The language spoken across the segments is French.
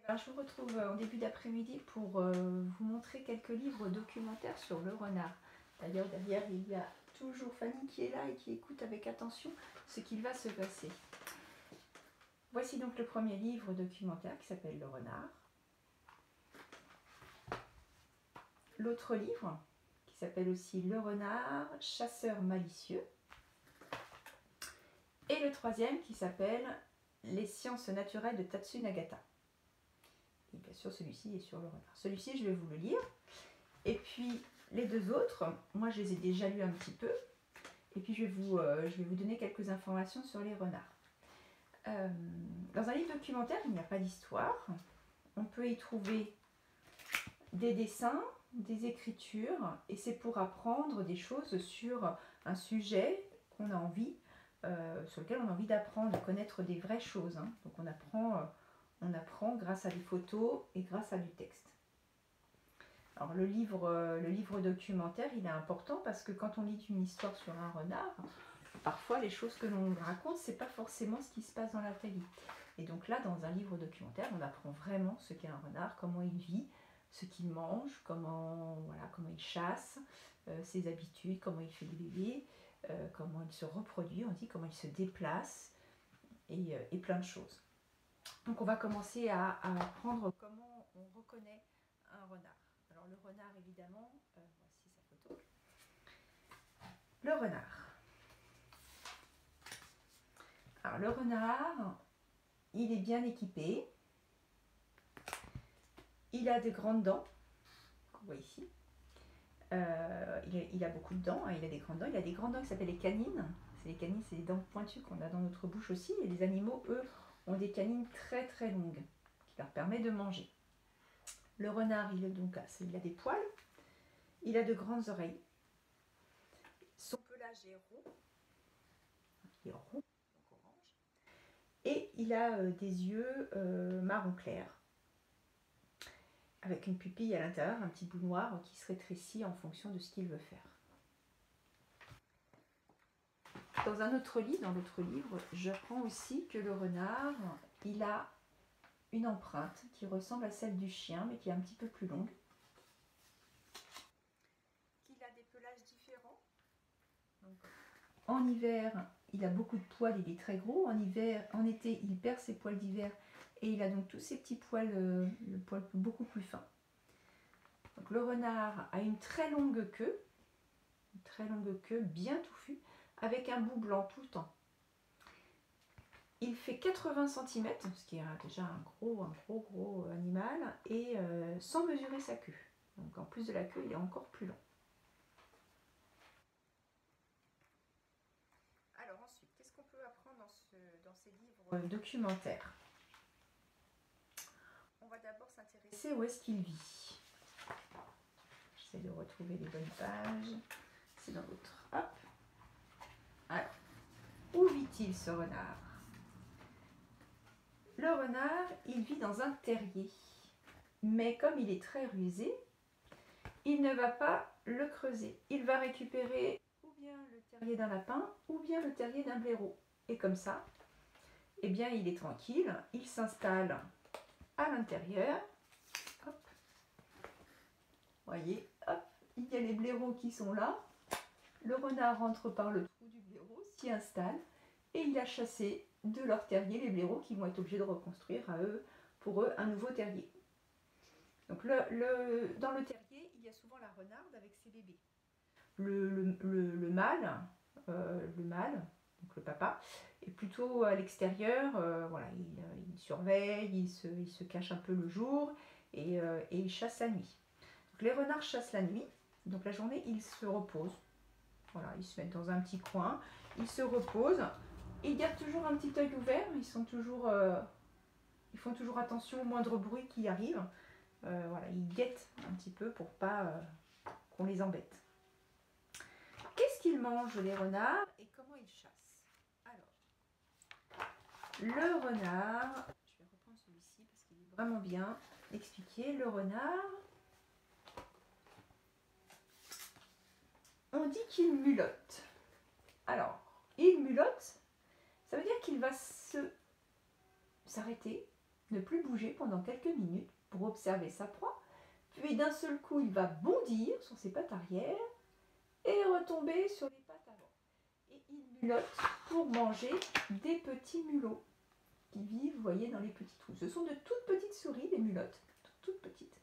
Alors, je vous retrouve en début d'après-midi pour vous montrer quelques livres documentaires sur le renard. D'ailleurs, derrière, il y a toujours Fanny qui est là et qui écoute avec attention ce qu'il va se passer. Voici donc le premier livre documentaire qui s'appelle Le renard. L'autre livre qui s'appelle aussi Le renard, chasseur malicieux. Et le troisième qui s'appelle Les sciences naturelles de Tatsu Nagata. Et bien sûr, celui-ci est sur le renard. Celui-ci, je vais vous le lire. Et puis, les deux autres, moi, je les ai déjà lus un petit peu. Et puis, je vais vous donner quelques informations sur les renards. Dans un livre documentaire, il n'y a pas d'histoire. On peut y trouver des dessins, des écritures. Et c'est pour apprendre des choses sur un sujet qu'on a envie, sur lequel on a envie d'apprendre, de connaître des vraies choses. Hein. Donc, on apprend grâce à des photos et grâce à du texte. Alors le livre documentaire, il est important parce que quand on lit une histoire sur un renard, parfois les choses que l'on raconte, c'est pas forcément ce qui se passe dans la vraie vie. Et donc là, dans un livre documentaire, on apprend vraiment ce qu'est un renard, comment il vit, ce qu'il mange, comment il chasse, ses habitudes, comment il fait des bébés, comment il se reproduit, on dit comment il se déplace, et plein de choses. Donc on va commencer à apprendre comment on reconnaît un renard. Alors le renard, évidemment, voici sa photo. Le renard. Alors le renard, il est bien équipé. Il a de grandes dents, qu'on voit ici. Il a beaucoup de dents, hein, il a des grandes dents. Il a des grandes dents qui s'appellent les canines. Les canines, c'est les dents pointues qu'on a dans notre bouche aussi. Et les animaux, eux, ont des canines très très longues qui leur permettent de manger. Le renard, il a des poils, il a de grandes oreilles. Son pelage est roux, donc orange, et il a des yeux marron clair, avec une pupille à l'intérieur, un petit bout noir qui se rétrécit en fonction de ce qu'il veut faire. Dans l'autre livre, j'apprends aussi que le renard, il a une empreinte qui ressemble à celle du chien, mais qui est un petit peu plus longue. Qu'il a des pelages différents. Donc, en hiver, il a beaucoup de poils, il est très gros. En été, il perd ses poils d'hiver et il a donc tous ces petits poils, le poil beaucoup plus fin. Donc, le renard a une très longue queue bien touffue, avec un bout blanc tout le temps. Il fait 80 cm, ce qui est déjà un gros animal, et sans mesurer sa queue. Donc en plus de la queue, il est encore plus long. Alors ensuite, qu'est-ce qu'on peut apprendre dans ces livres documentaires? On va d'abord s'intéresser où est-ce qu'il vit. J'essaie de retrouver les bonnes pages. C'est dans l'autre. Hop. Alors, où vit-il ce renard? Le renard, il vit dans un terrier. Mais comme il est très rusé, il ne va pas le creuser. Il va récupérer ou bien le terrier d'un lapin ou bien le terrier d'un blaireau. Et comme ça, eh bien, il est tranquille. Il s'installe à l'intérieur. Hop. Voyez, hop, il y a les blaireaux qui sont là. Le renard rentre par le trou du blaireau, s'y installe et il a chassé de leur terrier les blaireaux qui vont être obligés de reconstruire pour eux un nouveau terrier. Donc dans le terrier, il y a souvent la renarde avec ses bébés. Le mâle, donc le papa, est plutôt à l'extérieur. Voilà, il surveille, il se cache un peu le jour et il chasse la nuit. Donc les renards chassent la nuit, donc la journée ils se reposent. Voilà, ils se mettent dans un petit coin, ils se reposent, ils gardent toujours un petit œil ouvert, ils font toujours attention au moindre bruit qui arrive. Voilà, ils guettent un petit peu pour pas qu'on les embête. Qu'est-ce qu'ils mangent les renards et comment ils chassent? Alors, le renard, je vais reprendre celui-ci parce qu'il est vraiment bien expliqué. Le renard, on dit qu'il mulotte. Alors, il mulotte, ça veut dire qu'il va s'arrêter ne plus bouger pendant quelques minutes pour observer sa proie. Puis d'un seul coup, il va bondir sur ses pattes arrière et retomber sur les pattes avant. Et il mulotte pour manger des petits mulots qui vivent, vous voyez, dans les petits trous. Ce sont de toutes petites souris, les mulottes, toutes petites.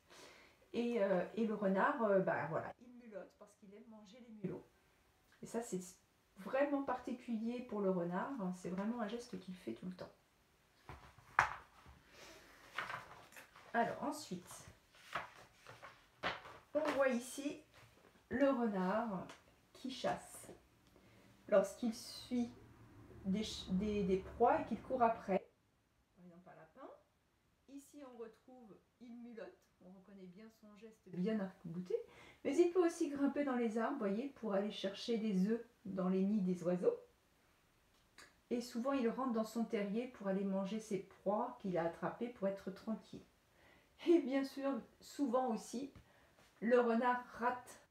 Et le renard, voilà, il mulotte parce qu'il aime manger les mulots. Et ça, c'est vraiment particulier pour le renard. C'est vraiment un geste qu'il fait tout le temps. Alors ensuite, on voit ici le renard qui chasse. Lorsqu'il suit des proies et qu'il court après, par exemple un lapin, ici on retrouve, il mulotte, on reconnaît bien son geste bien arc-bouté, mais il peut aussi grimper dans les arbres, voyez, pour aller chercher des œufs dans les nids des oiseaux. Et souvent il rentre dans son terrier pour aller manger ses proies qu'il a attrapées pour être tranquille. Et bien sûr, souvent aussi, le renard rate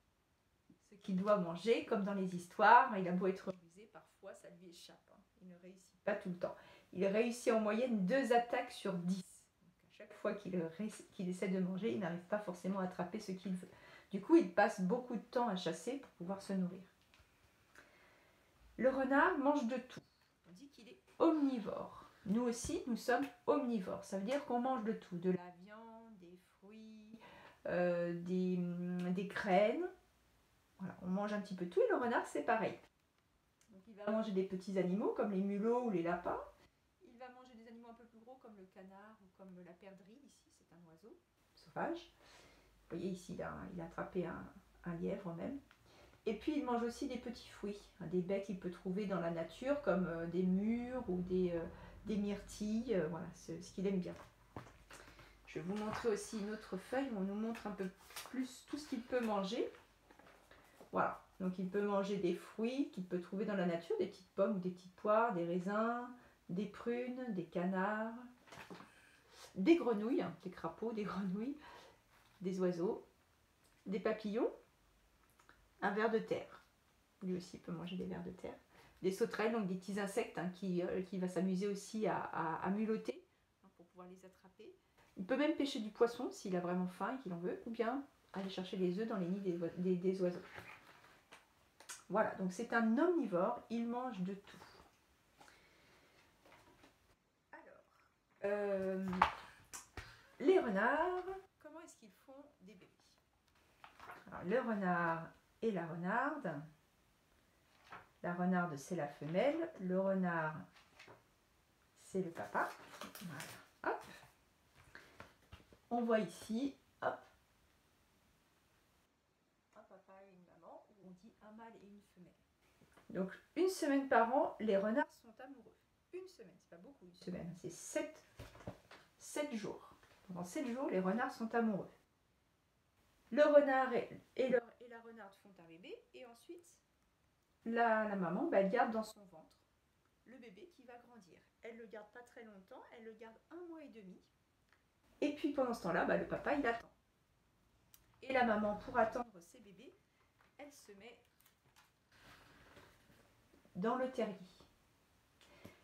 ce qu'il doit manger, comme dans les histoires. Il a beau être rusé, parfois ça lui échappe. Il ne réussit pas tout le temps. Il réussit en moyenne 2 attaques sur 10. Donc à chaque fois qu'il essaie de manger, il n'arrive pas forcément à attraper ce qu'il veut. Du coup, il passe beaucoup de temps à chasser pour pouvoir se nourrir. Le renard mange de tout. On dit qu'il est omnivore. Nous aussi, nous sommes omnivores. Ça veut dire qu'on mange de tout. De la viande, des fruits, des graines. Voilà, on mange un petit peu tout et le renard, c'est pareil. Donc il va manger des petits animaux comme les mulots ou les lapins. Il va manger des animaux un peu plus gros comme le canard ou comme la perdrix. Ici, c'est un oiseau sauvage. Vous voyez ici, il a attrapé un lièvre même. Et puis il mange aussi des petits fruits, des baies qu'il peut trouver dans la nature comme des mûres ou des myrtilles. Voilà, c'est ce qu'il aime bien. Je vais vous montrer aussi une autre feuille où on nous montre un peu plus tout ce qu'il peut manger. Voilà, donc il peut manger des fruits qu'il peut trouver dans la nature, des petites pommes ou des petites poires, des raisins, des prunes, des canards, des grenouilles, des crapauds, des grenouilles, des oiseaux, des papillons, un ver de terre. Lui aussi peut manger des vers de terre. Des sauterelles, donc des petits insectes qui va s'amuser aussi à mulotter pour pouvoir les attraper. Il peut même pêcher du poisson s'il a vraiment faim et qu'il en veut, ou bien aller chercher les œufs dans les nids des oiseaux. Voilà, donc c'est un omnivore, il mange de tout. Alors, les renards, comment est-ce qu'ils font des bébés? Alors, le renard et la renarde. La renarde, c'est la femelle. Le renard, c'est le papa. Voilà. Hop. On voit ici, hop, un papa et une maman, où on dit un mâle et une femelle. Donc, une semaine par an, les renards sont amoureux. Une semaine, c'est pas beaucoup, une semaine, c'est 7 jours. Pendant 7 jours, les renards sont amoureux. Le renard et la renarde font un bébé, et ensuite, la maman, elle garde dans son ventre le bébé qui va grandir. Elle ne le garde pas très longtemps, elle le garde 1 mois et demi. Et puis pendant ce temps-là, le papa, il attend. Et la maman, pour attendre ses bébés, elle se met dans le terrier.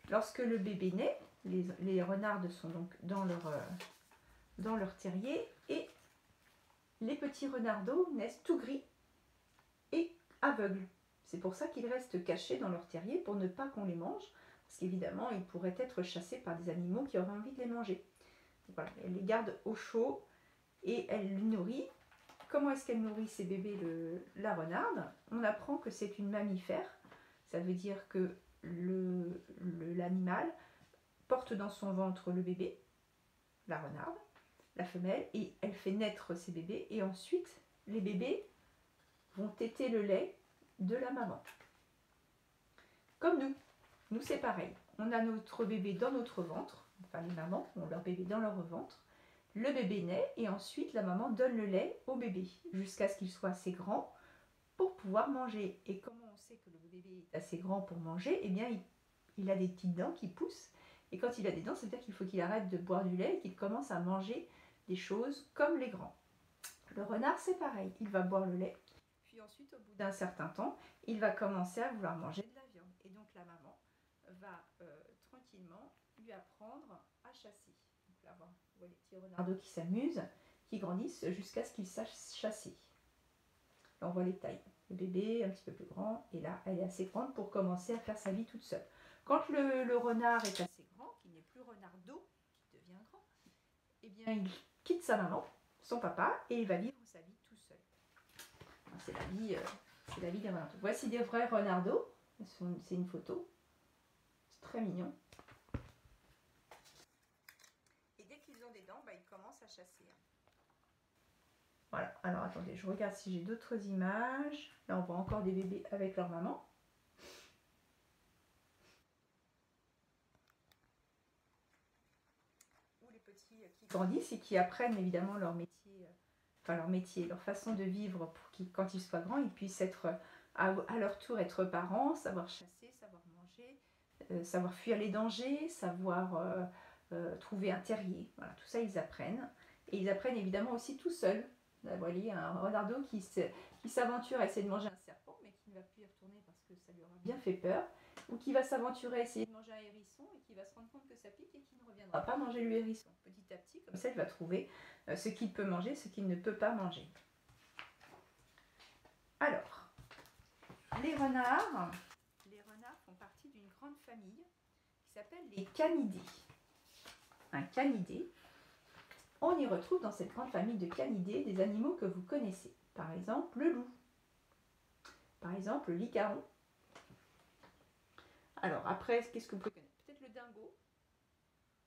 Lorsque le bébé naît, les renardes sont donc dans leur terrier et les petits renardeaux naissent tout gris et aveugles. C'est pour ça qu'ils restent cachés dans leur terrier pour ne pas qu'on les mange, parce qu'évidemment, ils pourraient être chassés par des animaux qui auraient envie de les manger. Voilà, elle les garde au chaud et elle les nourrit. Comment est-ce qu'elle nourrit ses bébés, la renarde? On apprend que c'est une mammifère. Ça veut dire que l'animal porte dans son ventre le bébé, la renarde, la femelle, et elle fait naître ses bébés. Et ensuite, les bébés vont téter le lait de la maman. Comme nous. Nous, c'est pareil. On a notre bébé dans notre ventre. Enfin, les mamans ont leur bébé dans leur ventre. Le bébé naît et ensuite la maman donne le lait au bébé jusqu'à ce qu'il soit assez grand pour pouvoir manger. Et comment on sait que le bébé est assez grand pour manger? Eh bien, il a des petites dents qui poussent. Et quand il a des dents, ça veut dire qu'il faut qu'il arrête de boire du lait et qu'il commence à manger des choses comme les grands. Le renard, c'est pareil. Il va boire le lait. Puis ensuite, au bout d'un certain temps, il va commencer à vouloir manger de la viande. Et donc, la maman va tranquillement lui apprendre à chasser. Donc là, on voit les petits renardeaux qui s'amusent, qui grandissent jusqu'à ce qu'ils sachent chasser. Là, on voit les tailles. Le bébé un petit peu plus grand, et là, elle est assez grande pour commencer à faire sa vie toute seule. Quand le renard est assez grand, qu'il n'est plus renardeau, qui devient grand, eh bien, il quitte sa maman, son papa, et il va vivre sa vie tout seul. C'est la vie des renardeaux. Voici des vrais renardeaux. C'est une photo. C'est très mignon. Et dès qu'ils ont des dents, ils commencent à chasser. Voilà. Alors attendez, je regarde si j'ai d'autres images. Là, on voit encore des bébés avec leur maman. Ou les petits qui grandissent et qui apprennent évidemment leur métier, leur façon de vivre pour qu'ils, quand ils soient grands, ils puissent être à leur tour être parents, savoir chasser, savoir manger, savoir fuir les dangers, savoir trouver un terrier. Voilà, tout ça ils apprennent. Et ils apprennent évidemment aussi tout seuls. Là, vous voyez un renardeau qui s'aventure à essayer de manger un serpent, mais qui ne va plus y retourner parce que ça lui aura bien fait peur. Ou qui va s'aventurer à essayer de manger un hérisson et qui va se rendre compte que ça pique et qui ne reviendra pas manger le hérisson. Petit à petit, comme ça, il va trouver ce qu'il peut manger, ce qu'il ne peut pas manger. Alors, les renards font partie d'une grande famille qui s'appelle les canidés. Un canidé, on y retrouve dans cette grande famille de canidés des animaux que vous connaissez. Par exemple, le loup. Par exemple, le licaron. Alors après, qu'est-ce que vous pouvez connaître? Peut-être le dingo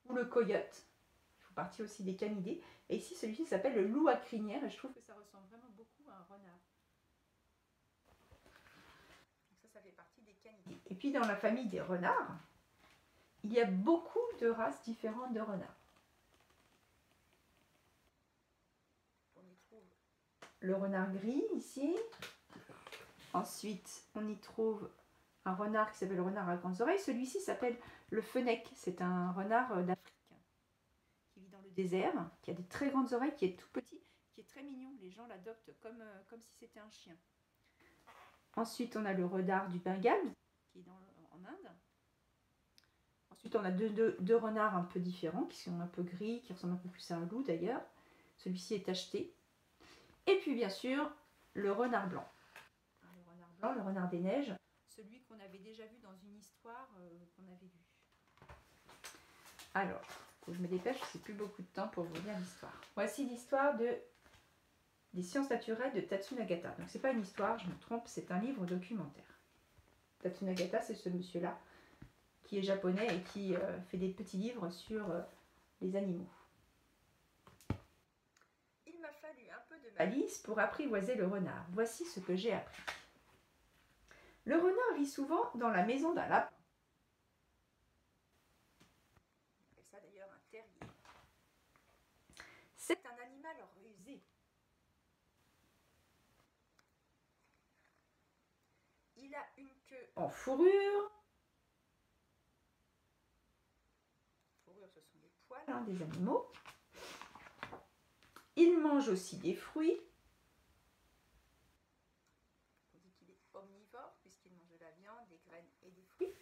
ou le coyote. Ils font partie aussi des canidés. Et ici, celui-ci s'appelle le loup à crinière et je trouve que ça ressemble vraiment beaucoup à un renard. Donc ça fait partie des canidés. Et puis dans la famille des renards, il y a beaucoup de races différentes de renards. On y trouve le renard gris ici. Ensuite, on y trouve un renard qui s'appelle le renard à grandes oreilles. Celui-ci s'appelle le fennec. C'est un renard d'Afrique qui vit dans le désert, qui a des très grandes oreilles, qui est tout petit, qui est très mignon. Les gens l'adoptent comme si c'était un chien. Ensuite, on a le renard du Bengale, qui est en Inde. Ensuite, on a deux renards un peu différents, qui sont un peu gris, qui ressemblent un peu plus à un loup d'ailleurs. Celui-ci est tacheté. Et puis, bien sûr, le renard blanc. Le renard blanc, le renard des neiges, celui qu'on avait déjà vu dans une histoire qu'on avait lue. Alors, faut que je me dépêche, c'est plus beaucoup de temps pour vous lire l'histoire. Voici l'histoire des sciences naturelles de Tatsunagata. Donc, c'est pas une histoire, je me trompe, c'est un livre documentaire. Tatsunagata, c'est ce monsieur-là qui est japonais et qui fait des petits livres sur les animaux. Il m'a fallu un peu de malice pour apprivoiser le renard. Voici ce que j'ai appris. Le renard vit souvent dans la maison d'un lapin. On appelle ça d'ailleurs un terrier. C'est un animal rusé. Il a une queue en fourrure. Fourrure, ce sont les poils des animaux. Il mange aussi des fruits. On dit qu'il est omnivore puisqu'il mange de la viande, des graines et des fruits.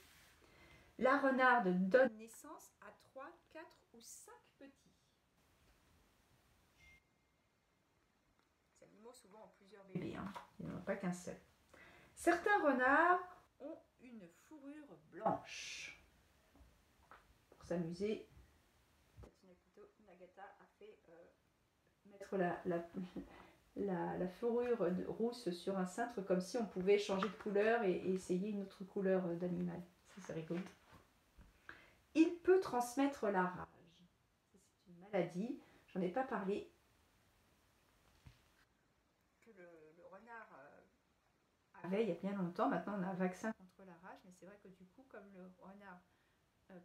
La renarde donne naissance à 3, 4 ou 5 petits. Les animaux souvent ont plusieurs bébés, ils n'en ont pas qu'un seul. Certains renards ont une fourrure blanche. Pour s'amuser, Nagata a fait mettre la fourrure rousse sur un cintre comme si on pouvait changer de couleur et essayer une autre couleur d'animal. Ça, c'est rigolo. Il peut transmettre la rage. C'est une maladie, j'en ai pas parlé. Que le renard avait il y a bien longtemps. Maintenant, on a un vaccin contre la rage, mais c'est vrai que du coup, comme le renard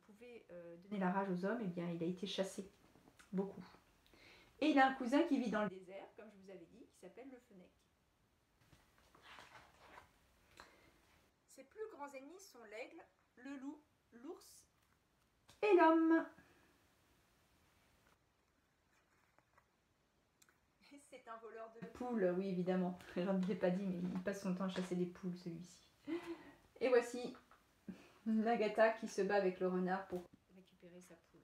pouvait donner la rage aux hommes, eh bien, il a été chassé. Beaucoup. Et il a un cousin qui vit dans le désert, comme je vous avais dit, qui s'appelle le fennec. Ses plus grands ennemis sont l'aigle, le loup, l'ours et l'homme. C'est un voleur de poules, oui évidemment. J'en ai pas dit, mais il passe son temps à chasser des poules, celui-ci. Et voici Nagata qui se bat avec le renard pour récupérer sa poule.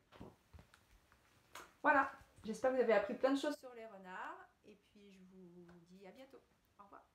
Voilà, j'espère que vous avez appris plein de choses sur les renards. Et puis je vous dis à bientôt. Au revoir.